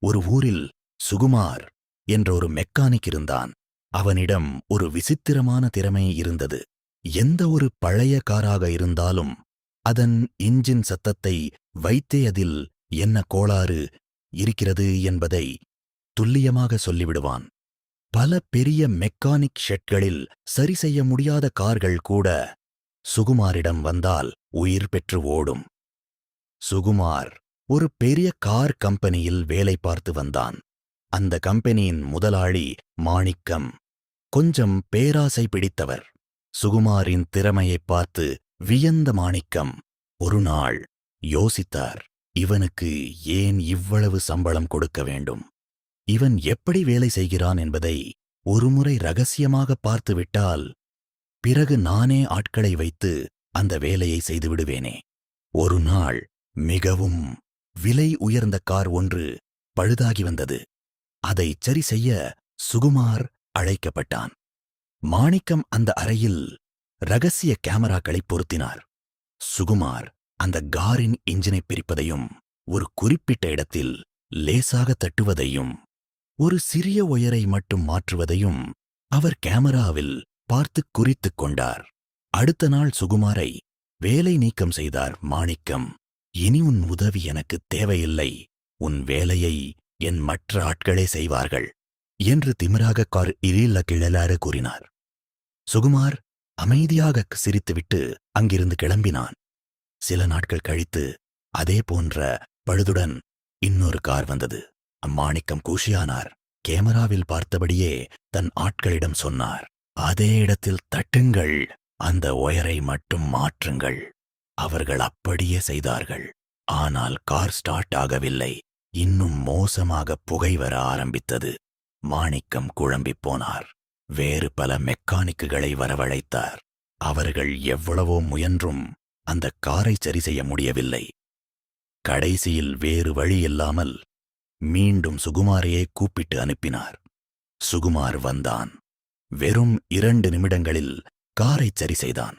ஒரு ஊரில் சுகுமார் என்ற ஒரு மெக்கானிக் இருந்தான். அவனிடம் ஒரு விசித்திரமான திறமை இருந்தது. எந்த ஒரு பழைய காராக இருந்தாலும் அதன் இன்ஜின் சத்தத்தை வைத்தே அதில் என்ன கோளாறு இருக்கிறது என்பதை துல்லியமாக சொல்லிவிடுவான். பல பெரிய மெக்கானிக் ஷெட்களில் சரி செய்ய முடியாத கார்கள் கூட சுகுமாரிடம் வந்தால் உயிர் பெற்று ஓடும். சுகுமார் ஒரு பெரிய கார் கம்பெனியில் வேலை பார்த்து வந்தான். அந்த கம்பெனியின் முதலாளி மாணிக்கம் கொஞ்சம் பேராசை பிடித்தவர். சுகுமாரின் திறமையைப் பார்த்து வியந்த மாணிக்கம் ஒரு நாள் யோசித்தார், இவனுக்கு ஏன் இவ்வளவு சம்பளம் கொடுக்க வேண்டும்? இவன் எப்படி வேலை செய்கிறான் என்பதை ஒருமுறை ரகசியமாக பார்த்துவிட்டால் பிறகு நானே ஆட்களை வைத்து அந்த வேலையை செய்து விடுவேனே. ஒரு நாள் மிகவும் விலை உயர்ந்த கார் ஒன்று பழுதாகி வந்தது. அதை சரி செய்ய சுகுமார் அழைக்கப்பட்டான். மாணிக்கம் அந்த அறையில் ரகசிய கேமராக்களை பொருத்தினார். சுகுமார் அந்த காரின் இன்ஜினை பிரிப்பதையும் ஒரு குறிப்பிட்ட இடத்தில் லேசாக தட்டுவதையும் ஒரு சிறிய ஒயரை மட்டும் மாற்றுவதையும் அவர் கேமராவில் பார்த்து குறித்துக் கொண்டார். அடுத்த நாள் சுகுமாரை வேலை நீக்கம் செய்தார் மாணிக்கம். இனி உன் உதவி எனக்கு தேவையில்லை, உன் வேலையை என் மற்ற ஆட்களே செய்வார்கள் என்று திமிராக கார் இரில்ல கிழலாறு கூறினார். சுகுமார் அமைதியாக சிரித்துவிட்டு அங்கிருந்து கிளம்பினான். சில நாட்கள் கழித்து அதே போன்ற பழுதுடன் இன்னொரு கார் வந்தது. மாணிக்கம் குஷியானார். கேமராவில் பார்த்தபடியே தன் ஆட்களிடம் சொன்னார், அதே இடத்தில் தட்டுங்கள், அந்த ஒயரை மட்டும் மாற்றுங்கள். அவர்கள் அப்படியே செய்தார்கள். ஆனால் கார் ஸ்டார்ட் ஆகவில்லை. இன்னும் மோசமாக புகை வர ஆரம்பித்தது. மாணிக்கம் குழம்பிப் போனார். வேறு பல மெக்கானிக்குகளை வரவழைத்தார். அவர்கள் எவ்வளவோ முயன்றும் அந்த காரை சரி செய்ய முடியவில்லை. கடைசியில் வேறு வழி இல்லாமல் மீண்டும் சுகுமாரையே கூப்பிட்டு அனுப்பினார். சுகுமார் வந்தான். வெறும் 2 நிமிடங்களில் காரை சரி செய்தான்.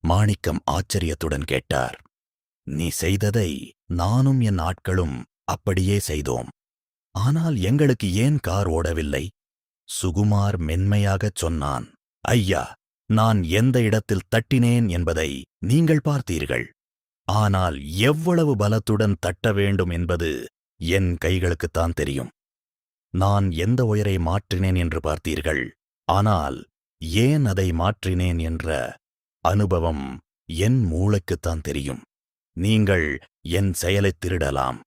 மாணிக்கம் ஆச்சரியத்துடன் கேட்டார், நீ செய்ததை நானும் என் ஆட்களும் அப்படியே செய்தோம். ஆனால் எங்களுக்கு ஏன் கார் ஓடவில்லை? சுகுமார் மென்மையாகச் சொன்னான், ஐயா, நான் எந்த இடத்தில் தட்டினேன் என்பதை நீங்கள் பார்த்தீர்கள். ஆனால் எவ்வளவு பலத்துடன் தட்ட வேண்டும் என்பது என் கைகளுக்குத்தான் தெரியும். நான் எந்த ஒயரை மாற்றினேன் என்று பார்த்தீர்கள். ஆனால் ஏன் அதை மாற்றினேன் என்ற அனுபவம் என் மூளைக்குத்தான் தெரியும். நீங்கள் என் செயலைத் திருடலாம்.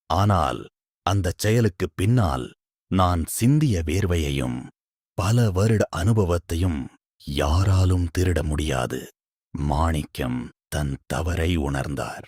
ஆனால் அந்தச் செயலுக்குப் பின்னால் நான் சிந்திய வேர்வையையும் பல வருட அனுபவத்தையும் யாராலும் திருட முடியாது. மாணிக்கம் தன் தவறை உணர்ந்தார்.